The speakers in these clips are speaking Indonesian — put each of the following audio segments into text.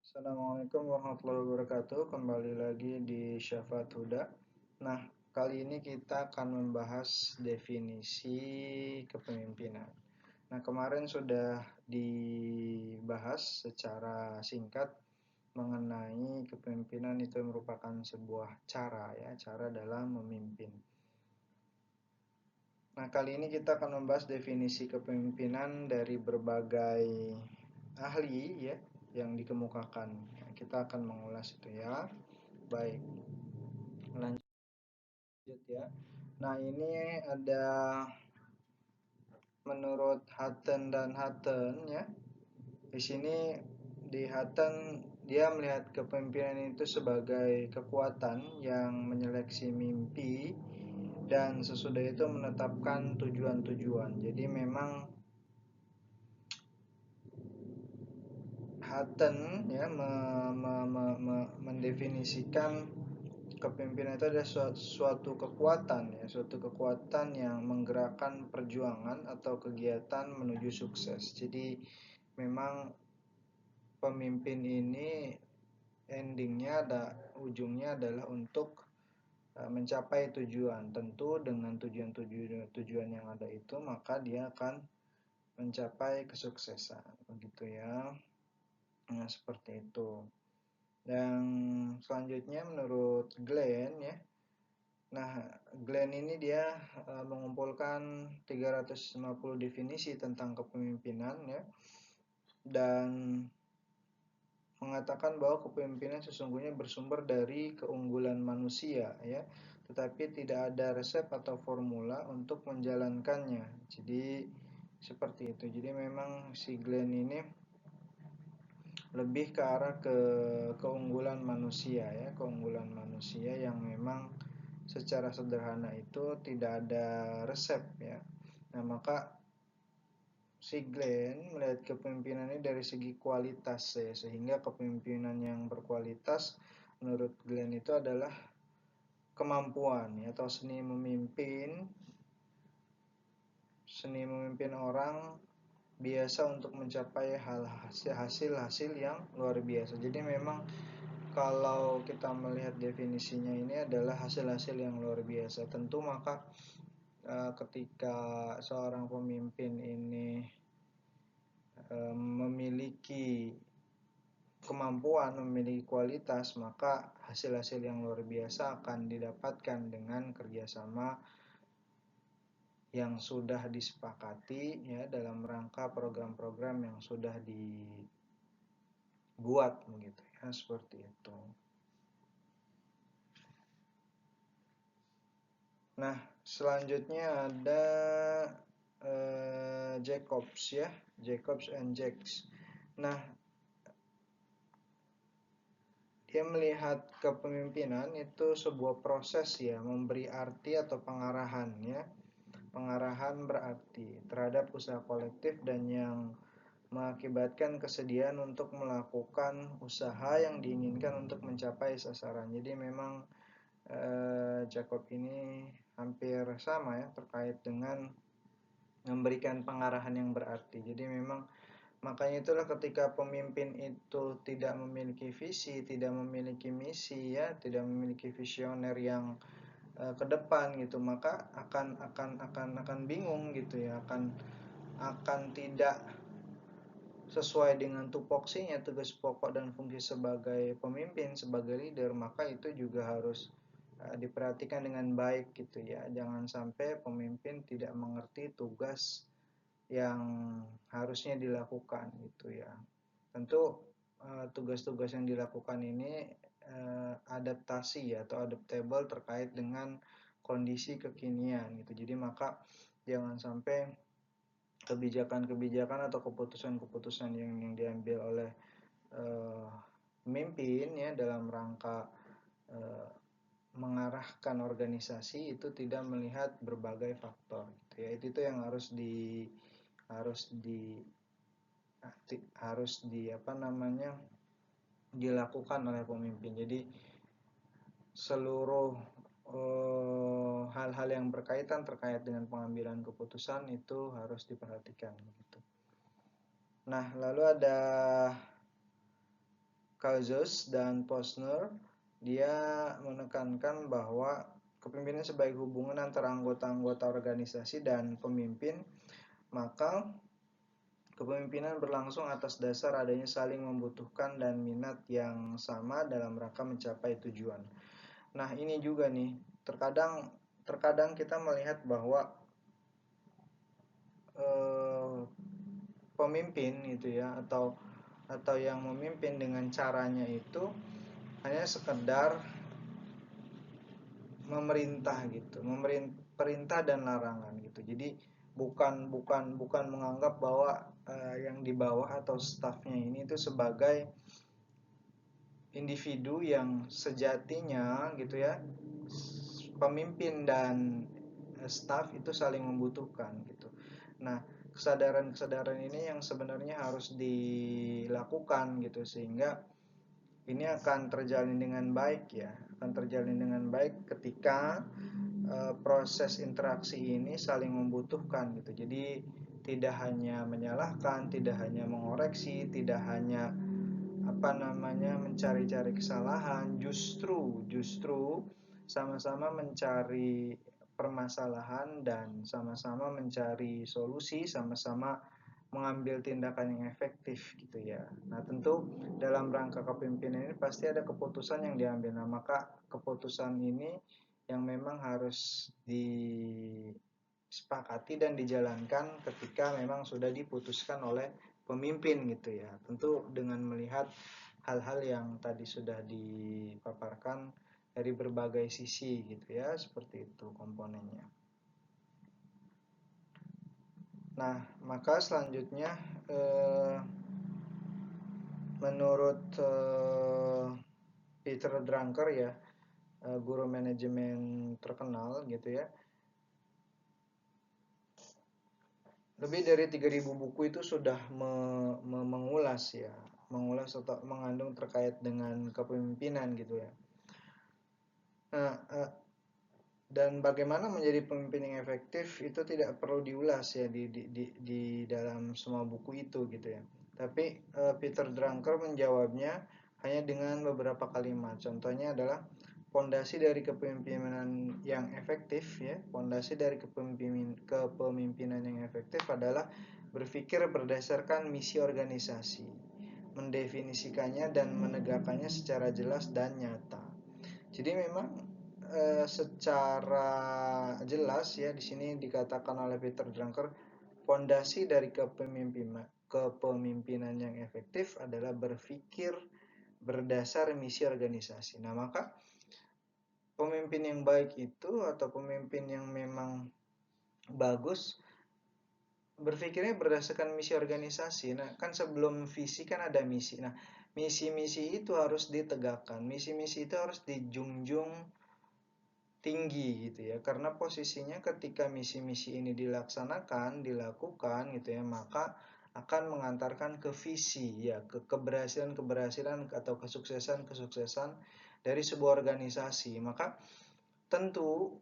Assalamualaikum warahmatullahi wabarakatuh. Kembali lagi di Syafaat Huda. Nah, kali ini kita akan membahas definisi kepemimpinan. Nah, kemarin sudah dibahas secara singkat mengenai kepemimpinan itu merupakan sebuah cara dalam memimpin. Nah, kali ini kita akan membahas definisi kepemimpinan dari berbagai ahli ya yang dikemukakan. Nah, kita akan mengulas itu ya. Baik, lanjut ya. Nah, ini ada menurut Hutton dan Hutton ya. Di sini di Hutton dia melihat kepemimpinan itu sebagai kekuatan yang menyeleksi mimpi dan sesudah itu menetapkan tujuan-tujuan. Jadi memang Hutton ya mendefinisikan kepemimpinan itu adalah suatu kekuatan ya, suatu kekuatan yang menggerakkan perjuangan atau kegiatan menuju sukses. Jadi memang pemimpin ini ujungnya adalah untuk mencapai tujuan. Tentu dengan tujuan yang ada itu maka dia akan mencapai kesuksesan begitu ya. Nah, seperti itu. Dan selanjutnya menurut Glenn ya. Nah, Glenn ini dia mengumpulkan 350 definisi tentang kepemimpinan ya dan mengatakan bahwa kepemimpinan sesungguhnya bersumber dari keunggulan manusia ya, tetapi tidak ada resep atau formula untuk menjalankannya. Jadi seperti itu. Jadi memang si Glenn ini lebih ke arah keunggulan manusia ya, keunggulan manusia yang memang secara sederhana itu tidak ada resep ya. Nah, maka si Glenn melihat kepemimpinan ini dari segi kualitas ya, sehingga kepemimpinan yang berkualitas menurut Glenn itu adalah kemampuan ya, atau seni memimpin orang biasa untuk mencapai hasil-hasil yang luar biasa. Jadi memang kalau kita melihat definisinya ini adalah hasil-hasil yang luar biasa. Tentu maka ketika seorang pemimpin ini memiliki kemampuan, memiliki kualitas, maka hasil-hasil yang luar biasa akan didapatkan dengan kerjasama yang sudah disepakati ya dalam rangka program-program yang sudah dibuat begitu ya, seperti itu. Nah, selanjutnya ada Jacobs ya, Jacobs and Jacks. Nah, dia melihat kepemimpinan itu sebuah proses ya, memberi arti atau pengarahan ya. Pengarahan berarti terhadap usaha kolektif dan yang mengakibatkan kesediaan untuk melakukan usaha yang diinginkan untuk mencapai sasaran. Jadi memang Jacob ini hampir sama ya terkait dengan memberikan pengarahan yang berarti. Jadi memang makanya itulah ketika pemimpin itu tidak memiliki visi, tidak memiliki misi ya, tidak memiliki visioner yang ke depan gitu, maka akan bingung gitu ya, akan tidak sesuai dengan tupoksinya, tugas pokok dan fungsi sebagai pemimpin, sebagai leader, maka itu juga harus diperhatikan dengan baik gitu ya. Jangan sampai pemimpin tidak mengerti tugas yang harusnya dilakukan gitu ya. Tentu tugas-tugas yang dilakukan ini adaptasi ya, atau adaptable terkait dengan kondisi kekinian gitu. Jadi maka jangan sampai kebijakan-kebijakan atau keputusan-keputusan yang diambil oleh pemimpin ya dalam rangka mengarahkan organisasi itu tidak melihat berbagai faktor gitu ya. Itu yang harus di apa namanya dilakukan oleh pemimpin. Jadi seluruh hal-hal yang berkaitan terkait dengan pengambilan keputusan itu harus diperhatikan gitu. Nah, lalu ada Cazus dan Posner, dia menekankan bahwa kepemimpinan sebagai hubungan antara anggota-anggota organisasi dan pemimpin, maka kepemimpinan berlangsung atas dasar adanya saling membutuhkan dan minat yang sama dalam rangka mencapai tujuan. Nah, ini juga nih, terkadang kita melihat bahwa pemimpin itu ya, atau yang memimpin dengan caranya itu hanya sekedar memerintah gitu, perintah dan larangan gitu. Jadi bukan menganggap bahwa yang di bawah atau stafnya ini itu sebagai individu yang sejatinya gitu ya, pemimpin dan staf itu saling membutuhkan gitu. Nah, kesadaran-kesadaran ini yang sebenarnya harus dilakukan gitu, sehingga ini akan terjalin dengan baik ya, akan terjalin dengan baik ketika proses interaksi ini saling membutuhkan gitu. Jadi tidak hanya menyalahkan, tidak hanya mengoreksi, tidak hanya mencari-cari kesalahan, justru sama-sama mencari permasalahan dan sama-sama mencari solusi, sama-sama mengambil tindakan yang efektif gitu ya. Nah, tentu dalam rangka kepemimpinan ini pasti ada keputusan yang diambil. Nah, maka keputusan ini yang memang harus disepakati dan dijalankan ketika memang sudah diputuskan oleh pemimpin gitu ya. Tentu dengan melihat hal-hal yang tadi sudah dipaparkan dari berbagai sisi gitu ya, seperti itu komponennya. Nah, maka selanjutnya menurut Peter Drucker ya, guru manajemen terkenal gitu ya, lebih dari 3.000 buku itu sudah mengulas ya, mengulas atau mengandung terkait dengan kepemimpinan gitu ya. Nah, dan bagaimana menjadi pemimpin yang efektif itu tidak perlu diulas ya di dalam semua buku itu gitu ya. Tapi Peter Drucker menjawabnya hanya dengan beberapa kalimat. Contohnya adalah pondasi dari kepemimpinan yang efektif ya. Pondasi dari kepemimpinan yang efektif adalah berpikir berdasarkan misi organisasi, mendefinisikannya dan menegakkannya secara jelas dan nyata. Jadi memang secara jelas ya di sini dikatakan oleh Peter Drucker, pondasi dari kepemimpinan yang efektif adalah berpikir berdasar misi organisasi. Nah, maka pemimpin yang baik itu atau pemimpin yang memang bagus berpikirnya berdasarkan misi organisasi. Nah, kan sebelum visi kan ada misi. Nah, misi-misi itu harus ditegakkan. Misi-misi itu harus dijunjung tinggi gitu ya, karena posisinya ketika misi-misi ini dilaksanakan, dilakukan gitu ya, maka akan mengantarkan ke visi ya, ke keberhasilan-keberhasilan atau kesuksesan-kesuksesan dari sebuah organisasi. Maka tentu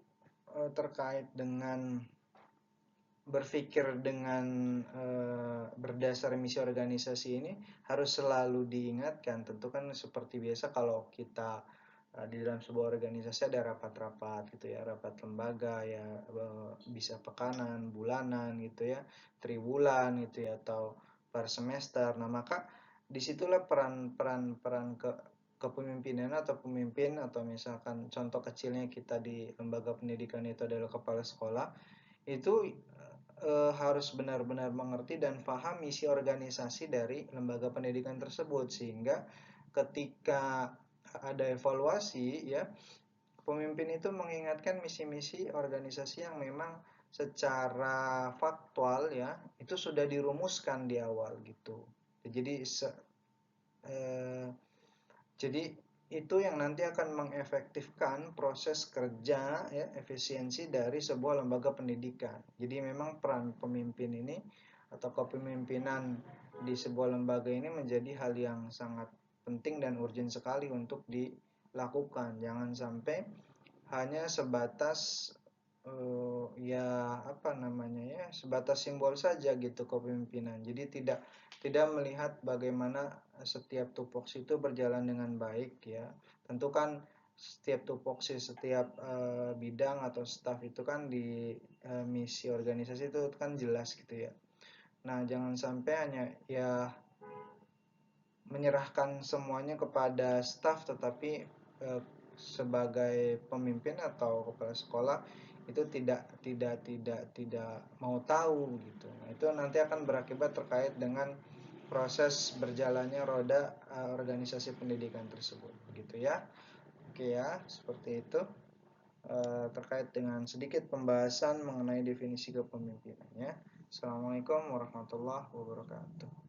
terkait dengan berpikir dengan berdasar misi organisasi ini harus selalu diingatkan. Tentu kan seperti biasa kalau kita di dalam sebuah organisasi ada rapat-rapat gitu ya, rapat lembaga ya, bisa pekanan, bulanan gitu ya, triwulan gitu ya, atau per semester. Nah, maka disitulah peran kepemimpinan atau pemimpin, atau misalkan contoh kecilnya kita di lembaga pendidikan itu adalah kepala sekolah, itu harus benar-benar mengerti dan paham misi organisasi dari lembaga pendidikan tersebut, sehingga ketika ada evaluasi ya, pemimpin itu mengingatkan misi-misi organisasi yang memang secara faktual ya itu sudah dirumuskan di awal gitu. Jadi itu yang nanti akan mengefektifkan proses kerja ya, efisiensi dari sebuah lembaga pendidikan. Jadi memang peran pemimpin ini atau kepemimpinan di sebuah lembaga ini menjadi hal yang sangat penting dan urgent sekali untuk dilakukan. Jangan sampai hanya sebatas ya apa namanya ya, sebatas simbol saja gitu kepemimpinan. Jadi tidak melihat bagaimana setiap tupoksi itu berjalan dengan baik ya. Tentu kan setiap tupoksi, setiap bidang atau staf itu kan di misi organisasi itu kan jelas gitu ya. Nah, jangan sampai hanya ya menyerahkan semuanya kepada staf, tetapi sebagai pemimpin atau kepala sekolah itu tidak mau tahu gitu. Nah, itu nanti akan berakibat terkait dengan proses berjalannya roda organisasi pendidikan tersebut gitu ya. Oke ya, seperti itu terkait dengan sedikit pembahasan mengenai definisi kepemimpinannya. Assalamualaikum warahmatullahi wabarakatuh.